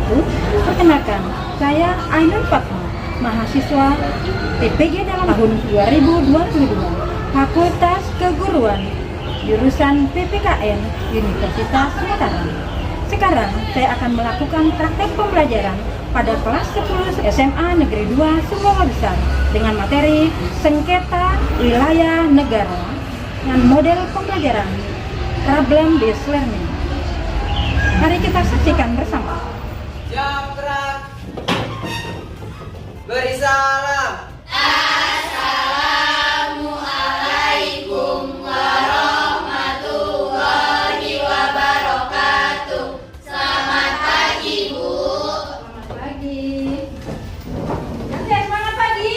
wabarakatuh. Perkenalkan, saya Ainun Fatma, mahasiswa TPG dalam tahun 2022, Fakultas Keguruan, jurusan PPKN Universitas Mataram. Sekarang saya akan melakukan praktek pembelajaran pada kelas 10 SMA Negeri 2 Sumbawa Besar dengan materi sengketa wilayah negara dengan model pembelajaran problem based learning. Mari kita saksikan bersama. Jam gerak. Beri salam. Assalamualaikum warahmatullahi wabarakatuh. Selamat pagi, Bu. Selamat pagi. Oke, semangat pagi.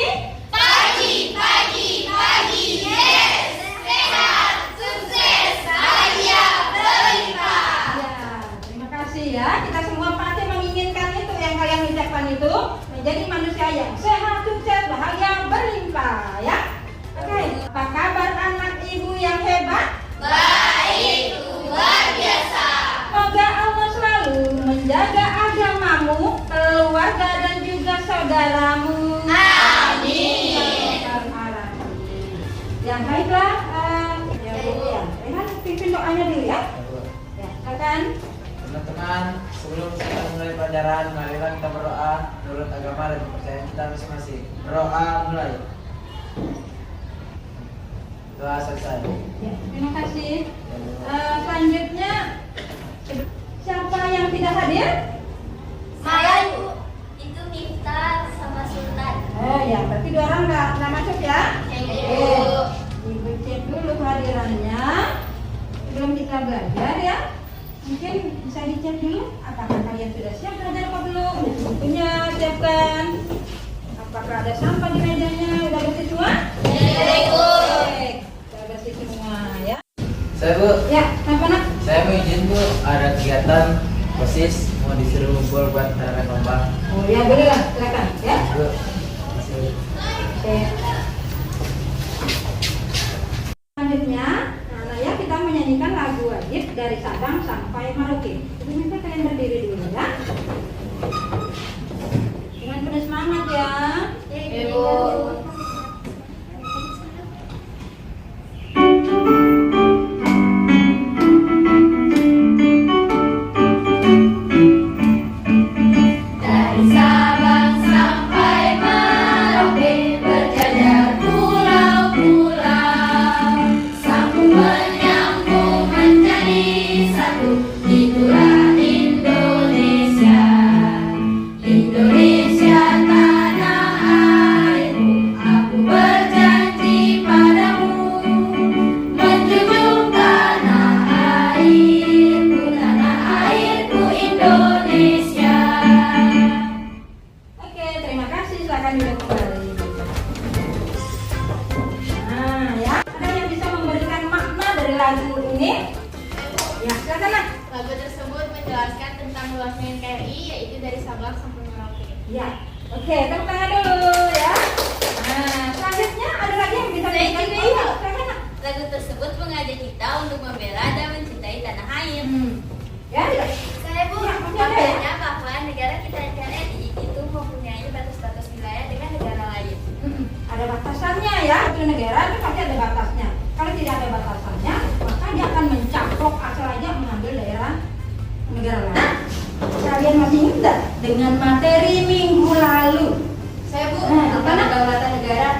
Pagi, pagi, pagi. Yes. Sehat, sukses, bahagia, berlimpah. Ya, terima kasih ya. Kita semua pasti menginginkan itu yang kalian ucapkan itu, menjadi manusia yang sehat, sukses, bahagia, berlimpah ya. Oke, apa kabar anak ibu yang hebat? Baik, luar biasa. Semoga Allah selalu menjaga agamamu, keluarga dan juga saudaramu. Amin. Ya baiklah, ya Bu ya. Rehan pimpin doanya dulu ya. Ya, silakan. Teman-teman, sebelum kita mulai pelajaran, marilah kita berdoa menurut agama dan kepercayaan kita masing-masing. Berdoa mulai. Doa selesai. Ya, terima kasih. Selanjutnya, siapa yang tidak hadir? Saya, Bu. Itu Miftah sama Sultan. Oh ya, berarti dua orang nggak masuk ya? Ibu. Ibu cek dulu kehadirannya sebelum kita belajar ya. Mungkin bisa dicek dulu apakah kalian sudah siap belajar apa belum? Bukunya siapkan. Apakah ada sampah di mejanya? Udah bersih semua? Ibu. Baik, udah bersih semua ya. Saya Bu, Ya, apa nak? saya mau izin Bu, ada kegiatan OSIS mau disuruh ngumpul buat anak lomba. Oh ya boleh lah, silakan ya. Bu, masih. Oke. Selanjutnya, nah ya kita menyanyikan lagu wajib dari Sabang sampai Merauke. Jadi minta kalian berdiri dulu ya. Dengan penuh semangat ya. Ibu. Dari Sabang sampai Merauke berjajar pulau-pulau, sambung menyambung menjadi satu. Itulah Indonesia, Indonesia tanah airku. Aku berjanji padamu menjunjung tanah airku Indonesia. Oke, terima kasih. Silakan duduk kembali. Nah, ya. Ada yang bisa memberikan makna dari lagu ini? Ya, silakan lah. Lagu tersebut menjelaskan tentang luasnya NKRI, yaitu dari Sabang sampai Merauke. Ya. Oke, tepuk tangan dulu ya. Nah, selanjutnya ada lagi yang bisa Saya memberikan juga. makna? Silakan lah. Lagu tersebut mengajak kita untuk membela dan mencintai tanah air. Ya, ya. Saya Bu, Ya, masih ada ya? membela bahwa negara kita NKRI itu mempunyai batas-batas wilayah dengan negara lain. Ada batasannya ya, itu negara itu pasti ada batasnya. Kalau tidak ada batasannya, maka dia akan mencaplok asal aja mengambil daerah negara lain. Kalian masih ingat nggak dengan materi minggu lalu? Saya Bu, Apa kedaulatan negara.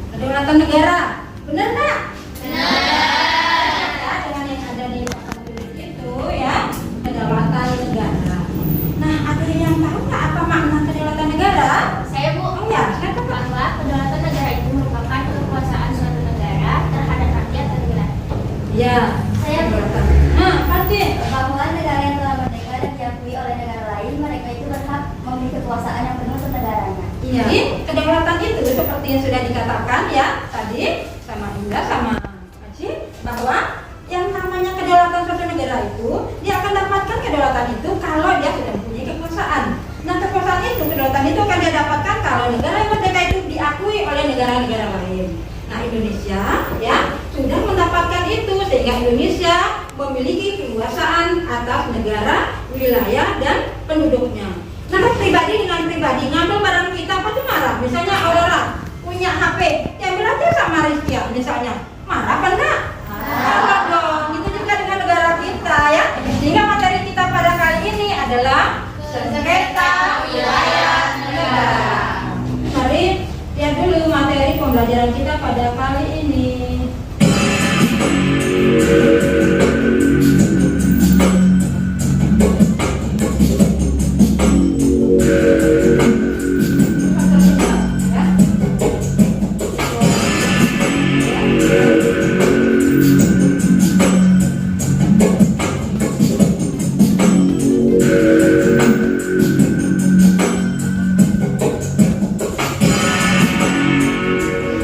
Kedaulatan negara, benar nggak? Benar. Ya, dengan yang ada di papan tulis itu ya, kedaulatan negara. Nah, ada yang tahu nggak apa makna kedaulatan negara? Saya Bu, Oh ya, silakan Pak. Bahwa kedaulatan negara itu merupakan kekuasaan suatu negara terhadap rakyat dan wilayah. Ya, Saya Bu. kedaulatan. Nah, pasti. Bahwa negara yang telah merdeka dan diakui oleh negara lain, mereka itu berhak memiliki kekuasaan yang penuh untuk negaranya. Iya. Jadi kedaulatan itu seperti yang sudah dikatakan ya tadi sama Indra sama Aci, bahwa yang namanya kedaulatan suatu negara itu dia akan dapatkan kedaulatan itu kalau dia sudah mempunyai kekuasaan. Nah kekuasaan itu, kedaulatan itu akan dia dapatkan kalau negara yang merdeka itu diakui oleh negara-negara lain. Nah Indonesia ya sudah mendapatkan itu sehingga Indonesia memiliki kekuasaan atas negara, wilayah dan penduduknya. pribadi dengan pribadi ngambil barang kita pasti marah. Misalnya Aurora punya HP, diambil aja sama Rizkia misalnya, marah apa enggak? Marah dong. Itu juga dengan negara kita ya. Sehingga materi kita pada kali ini adalah sengketa wilayah negara. Mari lihat dulu materi pembelajaran kita pada kali ini.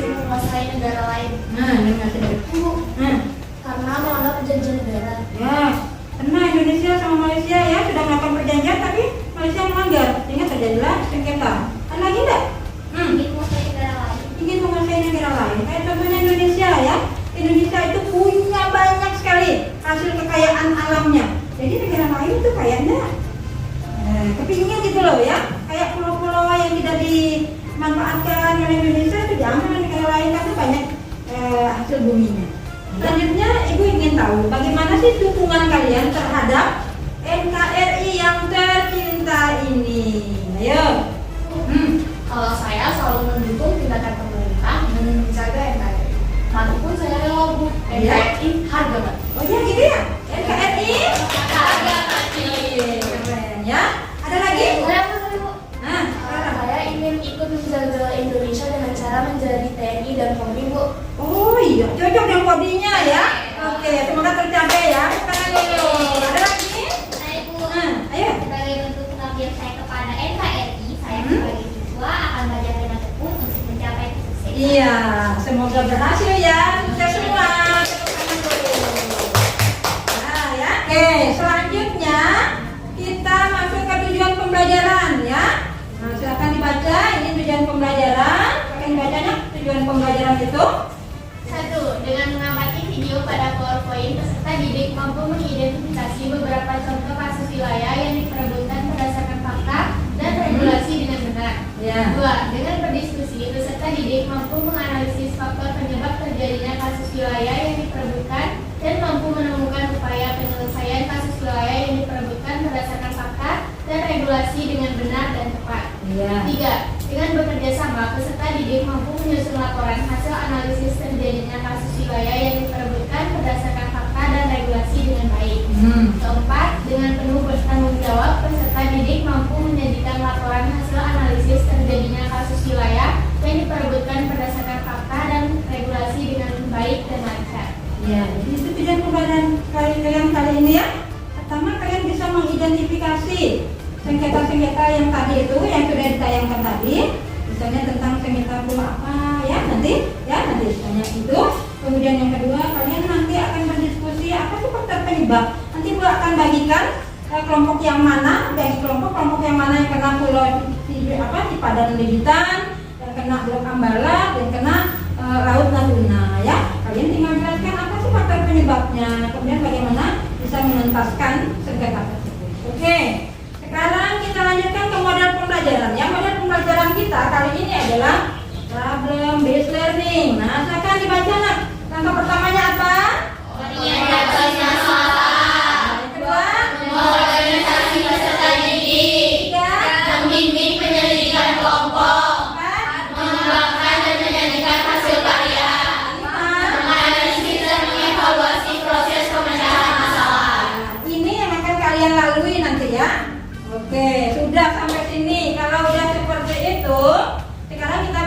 Menguasai negara lain. Nah, dengan sedikit. Karena menganggap perjanjian negara. Ya, karena Indonesia sama Malaysia ya sudah melakukan perjanjian, tapi Malaysia melanggar, sehingga terjadilah sengketa. Ada lagi enggak? Ingin menguasai negara lain. Ingin menguasai negara lain. Kayak contohnya Indonesia ya. Indonesia itu punya banyak sekali hasil kekayaan alamnya. Jadi negara lain itu kayaknya kepinginnya gitu loh ya. Kayak pulau-pulau yang tidak dimanfaatkan oleh Indonesia itu diambil oleh negara lain karena banyak hasil buminya. Selanjutnya Ibu ingin tahu bagaimana sih dukungan kalian terhadap NKRI yang tercinta ini. Ayo. Kalau saya selalu mendukung tindakan pemerintah dan menjaga NKRI. Meskipun saya rela Bu, NKRI harga mati. Oh ya gitu ya. NKRI Harga mati. keren ya. Ada lagi? Nah, sekarang. Saya ingin ikut menjaga Indonesia dengan cara menjadi TNI dan Polri Bu. Oh iya, cocok dengan kodinya ya. Oke, semoga tercapai ya. Sekarang dulu. Ada lagi? Saya Bu, Ayo. sebagai bentuk pengabdian saya kepada NKRI, saya sebagai siswa akan belajar dengan tekun untuk mencapai kesuksesan. Iya, semoga berhasil ya. Sukses semua. Tepuk tangan dulu. Nah ya. Oke, selanjutnya kita masuk ke tujuan pembelajaran ya. Nah, silakan dibaca. Ini tujuan pembelajaran. Silakan dibacanya. Tujuan pembelajaran itu. 1. Dengan mengamati video pada PowerPoint, peserta didik mampu mengidentifikasi beberapa contoh kasus wilayah yang diperebutkan berdasarkan fakta dan regulasi dengan benar. Ya. 2. Dengan berdiskusi, peserta didik mampu menganalisis faktor penyebab terjadinya kasus wilayah yang diperebutkan dan mampu menemukan upaya penyelesaian kasus wilayah yang diperebutkan berdasarkan fakta dan regulasi dengan benar dan tepat. Iya. 3. Dengan bekerja sama, peserta didik mampu menyusun laporan hasil analisis terjadinya kasus wilayah yang diperebutkan berdasarkan fakta dan regulasi dengan baik. 4. Dengan penuh bertanggung jawab, peserta didik mampu menyajikan laporan hasil analisis terjadinya kasus wilayah yang diperebutkan berdasarkan fakta dan regulasi dengan baik dan lancar. Ya, jadi itu tujuan pembelajaran kalian kali ini ya. Pertama, kalian bisa mengidentifikasi sengketa-sengketa yang tadi itu yang sudah ditayangkan tadi. Misalnya tentang sengketa pulau apa ya nanti misalnya itu. Kemudian yang kedua, kalian nanti akan berdiskusi apa sih faktor penyebab. Nanti Bu akan bagikan kelompok yang mana, bagi kelompok yang mana yang kena pulau di Padan Libitan, yang kena Blok Ambala, yang kena Laut Natuna ya. Kalian tinggal jelaskan apa sih faktor penyebabnya, kemudian bagaimana bisa menuntaskan sengketa tersebut. Oke, sekarang kita lanjutkan ke model pembelajaran ya. Model pembelajaran kita kali ini adalah problem based learning. Nah, silakan dibaca nak. Langkah pertamanya apa? Orientasi masalah. Yang kedua, Organisasi peserta didik. tiga, Membimbing penyelidikan kelompok. empat, Mengembangkan dan menyajikan hasil karya. lima. Menganalisis dan mengevaluasi proses pemecahan masalah. Ini yang akan kalian lalui nanti ya. Oke, sudah sampai sini. Kalau udah seperti itu, sekarang kita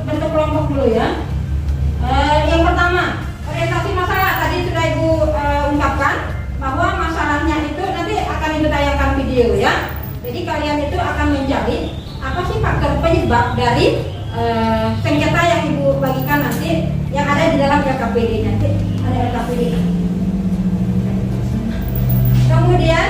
bentuk kelompok dulu ya. Yang pertama, orientasi masalah. Tadi sudah Ibu ungkapkan bahwa masalahnya itu nanti akan Ibu tayangkan video ya. Jadi kalian itu akan mencari apa sih faktor penyebab dari sengketa yang Ibu bagikan nanti yang ada di dalam LKPD nanti ada LKPD. Kemudian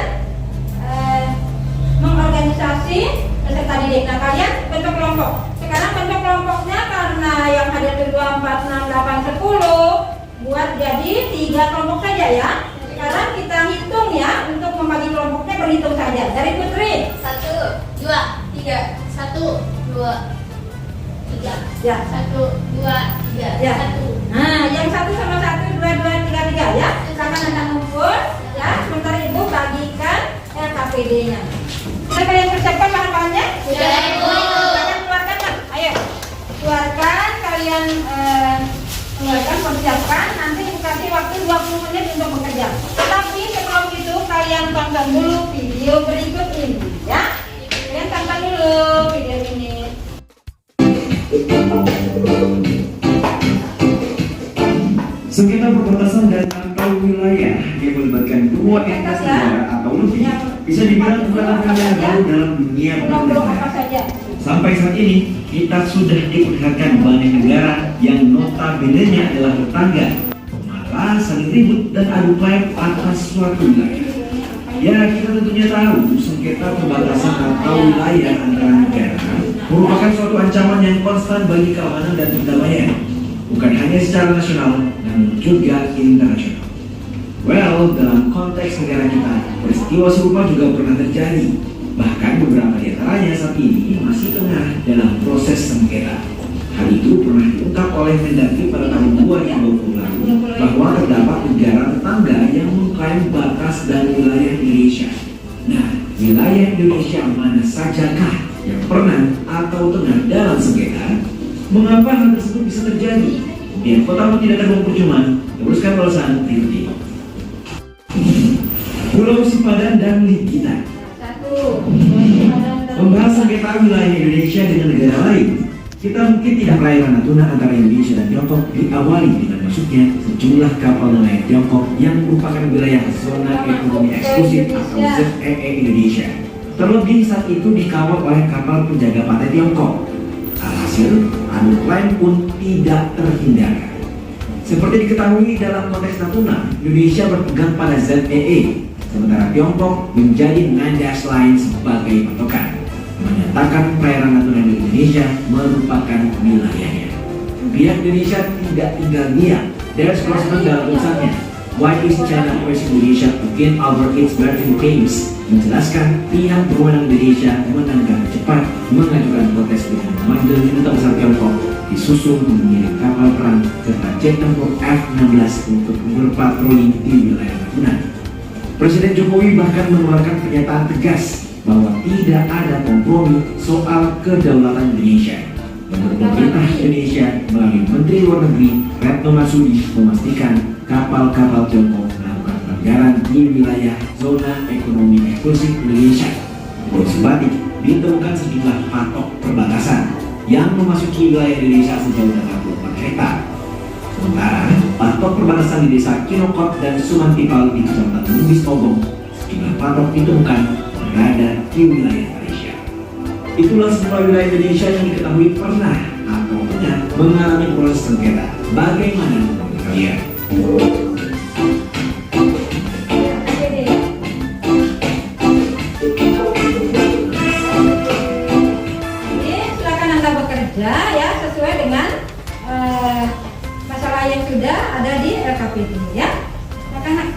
mengorganisasi peserta didik. Nah, kalian bentuk kelompok. Sekarang bentuk kelompoknya karena yang hadir itu 2, 4, 6, 8, 10 buat jadi 3 kelompok saja ya. Sekarang kita hitung ya untuk membagi kelompoknya, berhitung saja. Dari Putri 1, 2, 3, 3. 1, 2, 3. Ya. 1, 2, 3. Ya. 1. Nah, yang satu sama satu, dua, tiga, tiga ya. Silakan Anda ngumpul. Ya, sementara Ibu bagikan LKPD-nya. Sudah kalian persiapkan bahan-bahannya? Sudah, Ibu. Kalian keluarkan, Pak. Ayo. Keluarkan, kalian keluarkan, persiapkan. Nanti Ibu kasih waktu 20 menit untuk bekerja. Tapi sebelum itu kalian tonton dulu video berikut ini, ya. Kalian tonton dulu video ini. Sengketa perbatasan dan atau wilayah yang melibatkan dua entitas negara atau lebih bisa dibilang bukanlah hal yang baru dalam dunia Belum apa bernegara. saja. Sampai saat ini, kita sudah diperlihatkan banyak negara yang notabene-nya adalah tetangga, malah saling ribut dan adu klaim atas suatu wilayah. Ya, kita tentunya tahu sengketa perbatasan atau wilayah antara negara merupakan suatu ancaman yang konstan bagi keamanan dan perdamaian, bukan hanya secara nasional, namun juga internasional. Well, dalam konteks negara kita, peristiwa serupa juga pernah terjadi. Bahkan beberapa di antaranya saat ini masih tengah dalam proses sengketa. Hal itu pernah diungkap oleh Mendagri pada tahun 2020 lalu bahwa terdapat negara tetangga yang mengklaim batas dan wilayah Indonesia. Nah, wilayah Indonesia mana sajakah yang pernah atau tengah dalam sengketa? Mengapa hal tersebut bisa terjadi? Biar kota tidak terbuang percuma, teruskan ulasan berikut ini. Pulau Sipadan dan Ligita. Membahas sengketa wilayah Indonesia dengan negara lain, kita mungkin tidak perairan Natuna antara Indonesia dan Tiongkok diawali dengan masuknya sejumlah kapal nelayan Tiongkok yang merupakan wilayah zona ekonomi eksklusif atau ZEE Indonesia. Terlebih saat itu dikawal oleh kapal penjaga pantai Tiongkok. Alhasil, adu klaim pun tidak terhindarkan. Seperti diketahui dalam konteks Natuna, Indonesia berpegang pada ZEE, sementara Tiongkok menjadi 9 line sebagai patokan, menyatakan perairan Natuna di Indonesia merupakan wilayahnya. Pihak Indonesia tidak tinggal diam. There's crossman dalam tulisannya, Why is China pressing Indonesia again over its maritime claims? Menjelaskan pihak berwenang Indonesia menanggapi cepat mengajukan protes dengan memanggil Duta Besar Tiongkok disusul mengirim kapal perang serta jet tempur F-16 untuk berpatroli di wilayah Natuna. Presiden Jokowi bahkan mengeluarkan pernyataan tegas bahwa tidak ada kompromi soal kedaulatan Indonesia. Menurut pemerintah Indonesia melalui Menteri Luar Negeri Retno Marsudi memastikan kapal-kapal Tiongkok melakukan pelanggaran di wilayah zona ekonomi eksklusif Indonesia. Bersebalik, ditemukan sejumlah patok perbatasan yang memasuki wilayah Indonesia sejauh 84 hektar. Sementara patok perbatasan di desa Kinokot dan Sumantipal di Kecamatan Bugis Obong, sejumlah patok ditemukan berada di wilayah Malaysia. Itulah semua wilayah Indonesia yang diketahui pernah atau pernah mengalami proses sengketa. Bagaimana menurut kalian? Silakan Anda bekerja ya sesuai dengan masalah yang sudah ada di LKPD ya. Silakan Nak.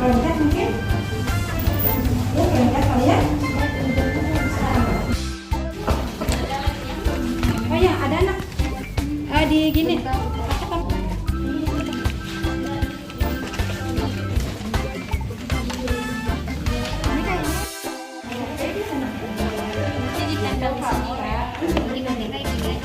Perangkat mungkin? Ya, perangkat kali ya. Oh ya, ada anak. Di gini. Jadi tempel di sini ya. Dipakai kayak gini aja.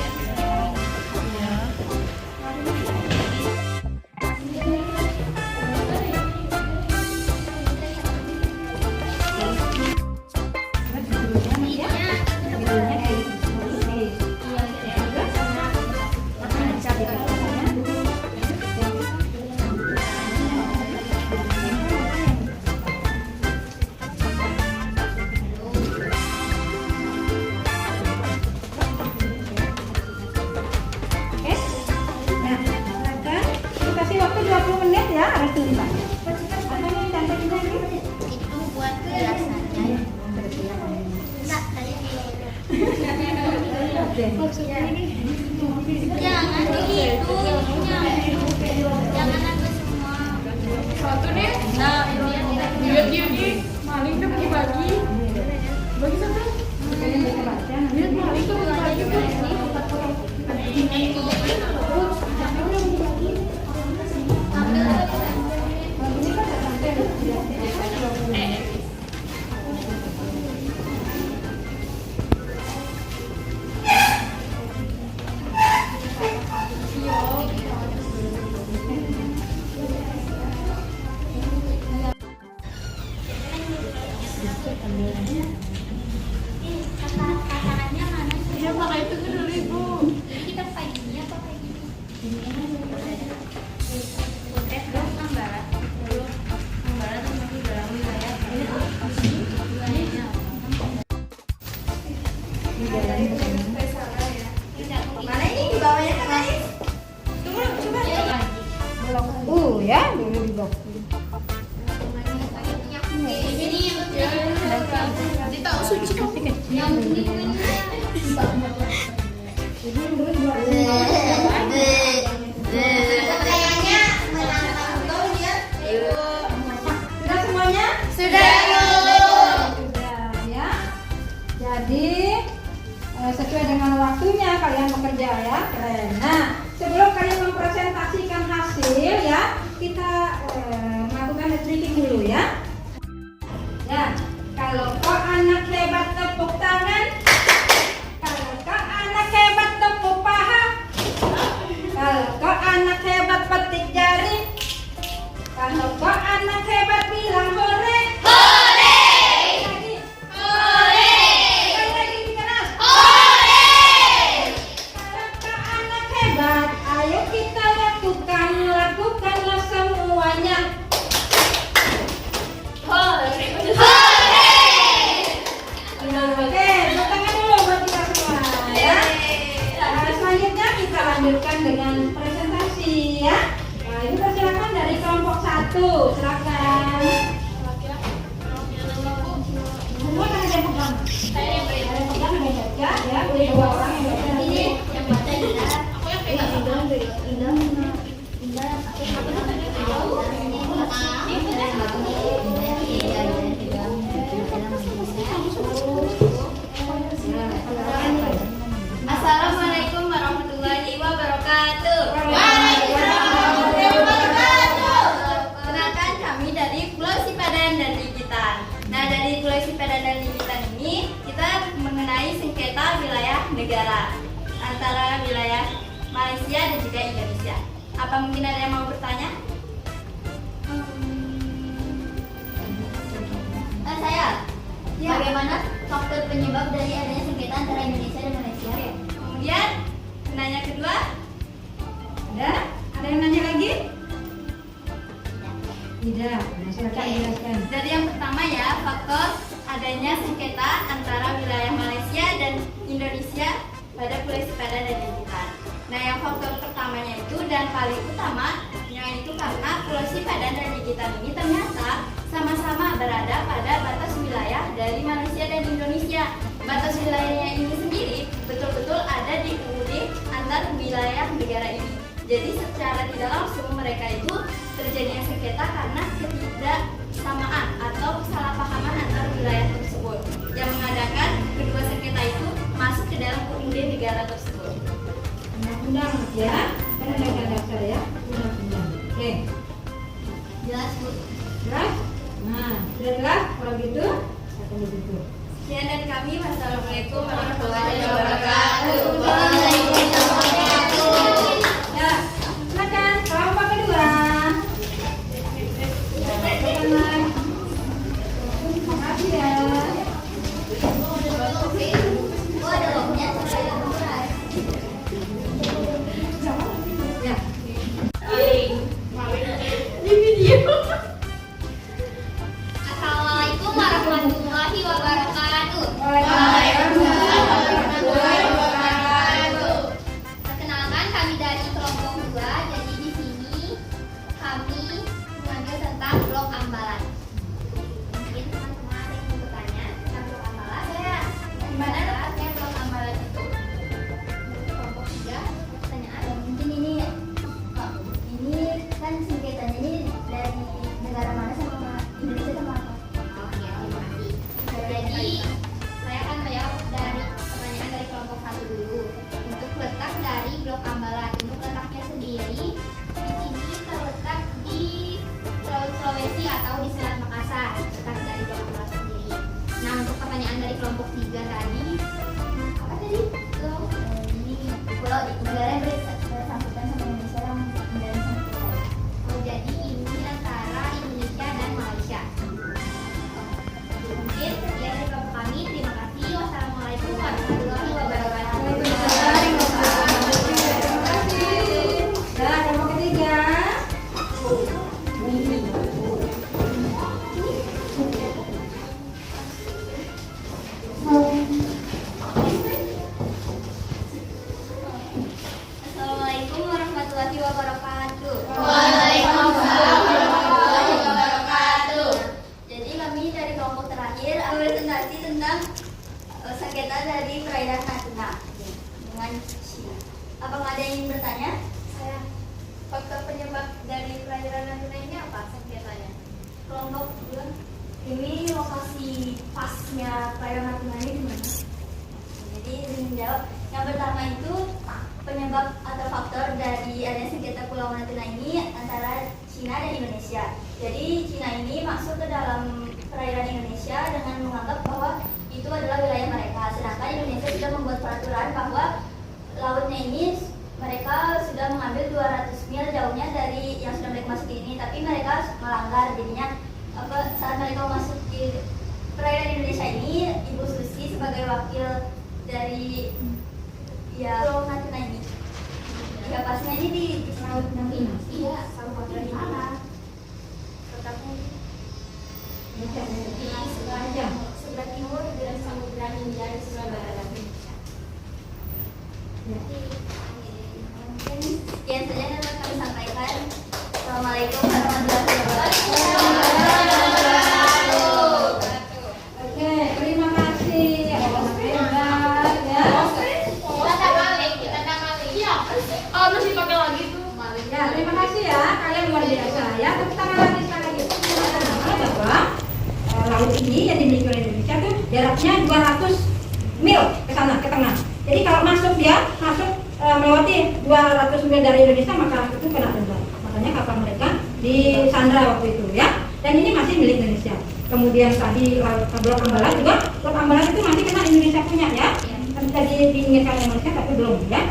Oke. Nah, silakan. Kita kasih waktu 20 menit ya, harus tuntas. Apa ini tante kita ini? Itu buat biasanya. Enggak, tadi Oke. Jangan begitu. Jangan aku semua. Satu deh. Nah, lihat dia nih. Maling tuh bagi-bagi. Bagi satu. Lihat maling tuh bagi-bagi tuh. Takarannya mana sih? Iya, pakai itu dulu Ibu. Jadi kita pakai gini apa kayak gini? Putret dong Ambara. Lalu Ambara termasuk dalam wilayah wilayahnya. Mana ini di bawahnya kan Ais? Tunggu, coba. Ya, boleh diblok. Ini yang Ditahu suci kok. yang ini Kayaknya menantang kau lihat. Sudah semuanya? Sudah. Sudah ya. Jadi sesuai dengan waktunya kalian bekerja ya. Keren. Nah, sebelum kalian mempresentasikan hasil ya, kita melakukan tricking dulu ya. Ya, kalau kau anak hebat tepuk tangan. Kalau kau anak hebat tepuk paha. Kalau kau anak hebat petik jari. Kalau kau anak hebat bilang hore. Hore! Lagi. Hore! Sekali lagi lebih keras. Hore! Kalau kau anak hebat, ayo kita lakukanlah semuanya. Hore! Oke, tepuk tangan dulu buat kita semua ya. Selanjutnya kita lanjutkan dengan presentasi ya. Nah, itu persilakan dari kelompok 1, silakan. Semua kan ada yang pegang. Saya yang Ada yang pegang, ada yang baca ya. Boleh 2 orang yang baca nanti. yang baca Indah. Aku yang pegang. Assalamualaikum warahmatullahi wabarakatuh. Kenalkan kami dari Pulau Sipadan dan Ligitan. Nah, dari Pulau Sipadan dan Ligitan ini kita mengenai sengketa wilayah negara antara wilayah Malaysia dan juga Indonesia. Apa mungkin ada yang mau bertanya? Saya. Ya. Bagaimana faktor penyebab dari adanya sengketa antara Indonesia dan Malaysia? Kemudian penanya kedua, Ada? Ada yang nanya lagi? Tidak. Nah, silakan jelaskan. dari yang pertama ya, faktor adanya sengketa antara wilayah Malaysia dan Indonesia pada Pulau Sipadan dan Ligitan. Nah, yang faktor pertamanya itu dan paling utama yaitu karena Pulau Sipadan dan Ligitan ini ternyata sama-sama berada pada batas wilayah dari Malaysia dan Indonesia. Batas wilayahnya ini sendiri betul-betul ada di ujung antar wilayah negara ini. Jadi secara tidak langsung mereka itu terjadinya sengketa karena ketidaksamaan atau kesalahpahaman antar wilayah tersebut yang mengadakan kedua sengketa itu masuk ke dalam UUD negara tersebut. Undang-undang ya. Kan ada dasar ya. Undang-undang. Oke. Jelas, Bu. Jelas? Nah, sudah jelas? Kalau gitu, saya tunggu dulu. Sekian dari kami. Wassalamualaikum warahmatullahi wabarakatuh. Ya, silakan kelompok kedua. Silakan. Terima kasih ya. Oh, ada lobnya. Ya. Assalamualaikum warahmatullahi wabarakatuh. Waalaikumsalam warahmatullahi wabarakatuh. Cina dan Indonesia. Jadi Cina ini masuk ke dalam perairan Indonesia dengan menganggap bahwa itu adalah wilayah mereka. Sedangkan Indonesia sudah membuat peraturan bahwa lautnya ini mereka sudah mengambil 200 mil jauhnya dari yang sudah mereka masuki ini, tapi mereka melanggar. Jadinya saat mereka memasuki perairan Indonesia ini, Ibu Susi sebagai wakil dari Pulau Natuna ini, ya pasnya ini di Laut Natuna. Iya, Kabupaten mana? Letaknya di sebelah timur dan Samudra Hindia di sebelah barat. Sekian saja yang dapat kami sampaikan. Assalamualaikum warahmatullahi wabarakatuh. Oke, terima kasih. Hebat ya. Masih pakai lagi tuh. Ya, terima kasih ya. Kalian luar biasa ya. Tepuk tangan lagi sekali lagi. Bahwa laut ini yang dimiliki oleh Indonesia tuh jaraknya 200 mil ke sana, ke tengah. Jadi kalau masuk melewati 200 mil dari Indonesia, maka itu kena denda. Makanya kapal mereka disandra waktu itu ya. Dan ini masih milik Indonesia. Kemudian tadi Blok Ambalat juga, Blok Ambalat itu masih kena Indonesia punya ya. Tadi diinginkan oleh Malaysia tapi belum ya.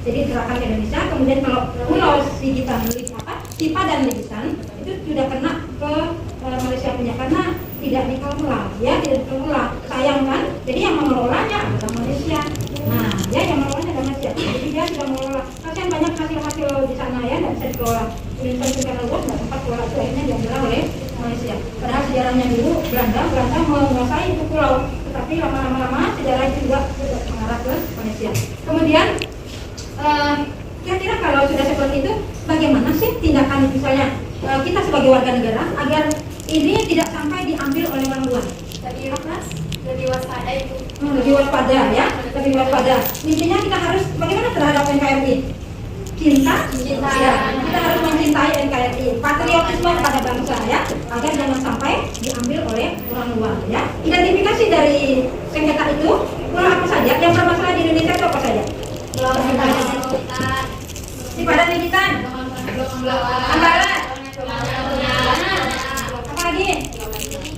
Jadi diserahkan ke Indonesia. Kemudian kalau Pulau Sigitan, Sipa dan Legisan itu sudah kena ke Malaysia punya karena tidak dikelola ya, tidak dikelola. Sayang kan? Jadi yang mengelolanya adalah Malaysia. Nah, ya yang mengelolanya adalah Malaysia. Jadi dia sudah mengelola. Kasihan banyak hasil-hasil di sana ya, tidak bisa dikelola. Indonesia itu karena luas, nggak sempat kelola, itu akhirnya diambil oleh Malaysia. Padahal sejarahnya dulu Belanda menguasai itu pulau, tetapi lama-lama sejarah itu juga mengarah ke Malaysia. Kemudian kira-kira kalau sudah seperti itu, bagaimana sih tindakan misalnya kita sebagai warga negara agar ini tidak sampai diambil oleh orang luar? Lebih waspada itu. Lebih waspada ya, lebih waspada. Intinya kita harus bagaimana terhadap NKRI? Cinta. Ya, kita harus mencintai NKRI, patriotisme kepada bangsa ya, agar jangan sampai diambil oleh orang luar ya. Identifikasi dari sengketa itu, pulau apa saja yang bermasalah di Indonesia itu apa saja? Pulau Sipa dan Legisan, Ambalat, apa lagi?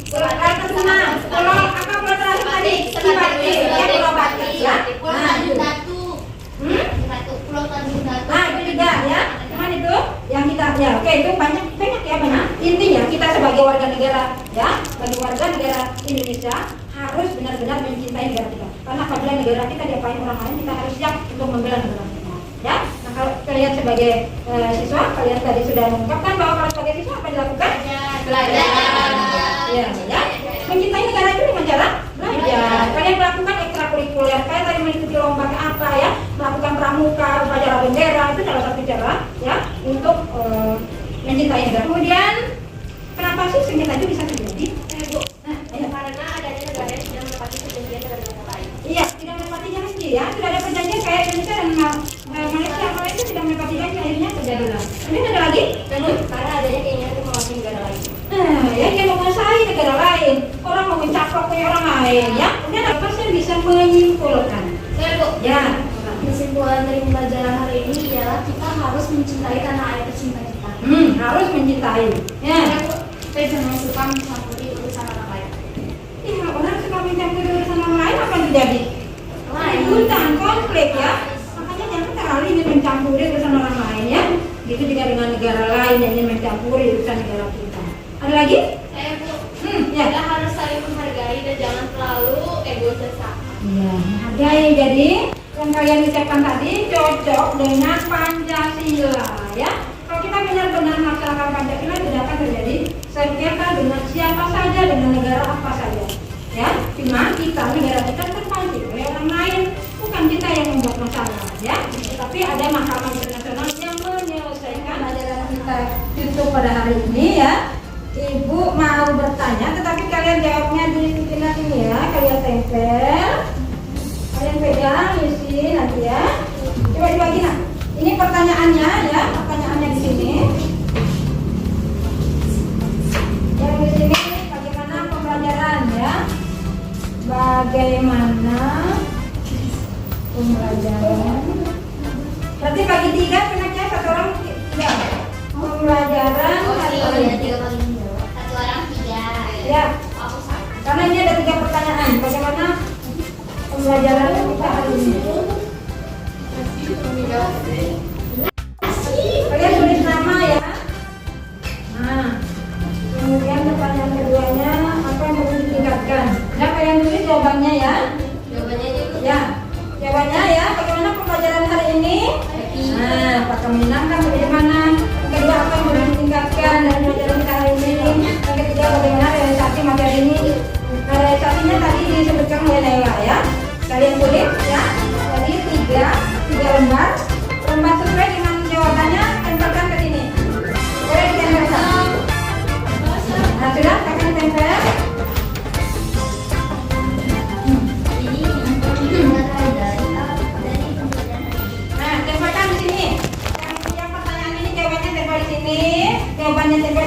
Pulau Natuna, Pulau terakhir tadi? Sipati, ya Pulau Batu ya. Pulau Tanjung Datu. Nah itu juga ya, cuman itu yang kita ya, oke itu banyak ya banyak. Intinya kita sebagai warga negara ya, sebagai warga negara Indonesia harus benar-benar mencintai negara kita. Karena apabila negara kita diapain orang lain, kita harus siap untuk membela negara kita. Ya, nah kalau kalian sebagai siswa, kalian tadi sudah mengungkapkan bahwa kalau sebagai siswa apa dilakukan? Belajar. Ya, mencintai negara itu dengan cara belajar. Kalian melakukan ekstrakurikuler, kalian tadi mengikuti lomba apa ya, melakukan pramuka, upacara bendera, itu salah satu cara ya untuk mencintai negara. Kemudian kenapa sih sengketa itu bisa terjadi? Bu, Karena adanya negara yang tidak menepati perjanjian dengan negara lain. Iya, tidak menepati janji ya. Sudah ada perjanjian kayak Indonesia dan Malaysia tidak menepati janji, akhirnya terjadilah. Kemudian ada lagi? Karena adanya keinginan untuk menguasai negara lain. Ya yang menguasai negara lain, orang mau mencaplok ke orang lain ya. Kemudian apa sih yang bisa menyimpulkan? Bu. Ya, Kesimpulan dari pembelajaran hari ini ialah kita harus mencintai tanah air tercinta kita. harus mencintai. Ya. Kita jangan suka mencampuri urusan orang lain. Ya, orang suka mencampuri urusan orang lain apa yang terjadi? Keributan, konflik ya. Makanya jangan terlalu ingin mencampuri urusan orang lain ya. Gitu juga dengan negara lain yang ingin mencampuri urusan negara kita. Ada lagi? Bu. Ya. Kita harus saling menghargai dan jangan terlalu egois dan sama. Iya, menghargai. Jadi yang kalian ucapkan tadi cocok dengan Pancasila ya. Kalau kita benar-benar melaksanakan Pancasila, tidak akan terjadi sengketa dengan siapa saja, dengan negara apa saja. Ya, cuma kita negara kita terpancing oleh orang lain, bukan kita yang membuat masalah ya. Tapi ada mahkamah internasional yang menyelesaikan ajaran kita itu pada hari ini ya. Ibu mau bertanya, tetapi kalian jawabnya di pimpinan ini ya. Kalian tempel, kalian pegang, isi nanti ya. Coba dibagi nah. Ini pertanyaannya ya, pertanyaannya di sini. Yang di sini bagaimana pembelajaran ya? Bagaimana pembelajaran? Berarti bagi 3 penanya 1 orang 3. Pembelajaran hari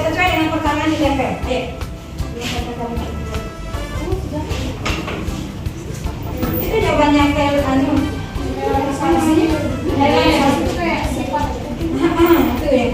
sesuai dengan pertanyaan di tempel. Ayo. Itu jawabannya kayak anu. Itu kayak sifat. Itu ya.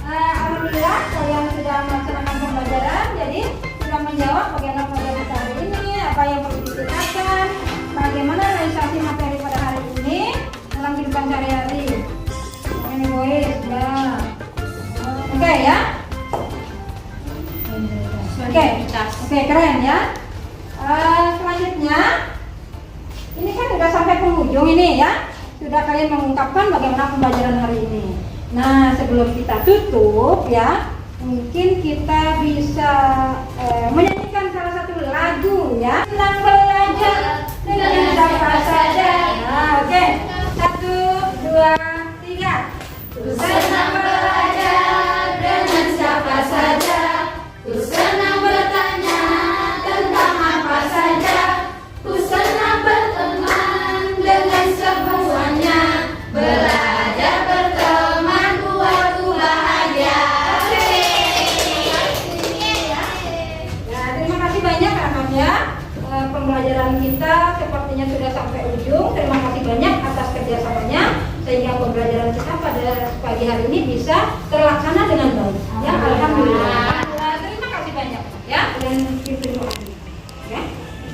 Alhamdulillah kalian sudah melaksanakan pembelajaran, jadi sudah menjawab bagaimana pembelajaran hari ini, apa yang perlu ditingkatkan, bagaimana realisasi materi pada hari ini dalam kehidupan sehari-hari. Ini boys, ya. Oke ya. Oke, keren ya. Selanjutnya, ini kan sudah sampai penghujung ini ya. Sudah kalian mengungkapkan bagaimana pembelajaran hari ini. Nah, sebelum kita tutup ya, mungkin kita bisa menyanyikan salah satu lagu ya. Senang belajar dengan siapa saja. Nah, oke. 1, 2, 3. Ku senang belajar dengan siapa saja. Ku senang bertanya tentang apa saja. Ku senang berteman dengan semuanya. Belajar berteman buatku bahagia. Ya, terima kasih banyak anak ya. Pembelajaran kita sepertinya sudah sampai ujung. Terima kasih banyak atas kerjasamanya sehingga pembelajaran kita pada pagi hari ini bisa terlaksana dengan baik. Ya, alhamdulillah. Terima kasih banyak ya. Dan pimpin doa. Ya.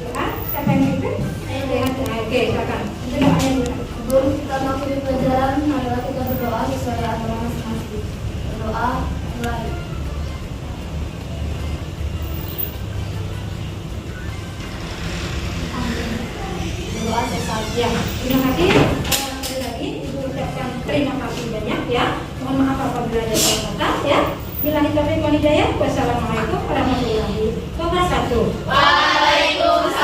Doa, siapa yang pimpin? Ayo lihat. Oke, silakan. Itu doanya dulu. Sebelum kita mengakhiri pelajaran, marilah kita berdoa sesuai agama masing-masing. Berdoa mulai. Berdoa selesai. Ya, terima kasih. Sekali lagi Ibu ucapkan terima kasih banyak ya. Mohon maaf apabila ada salah kata ya. Billahi taufiq wal hidayah. Wassalamualaikum warahmatullahi wabarakatuh. Waalaikumsalam.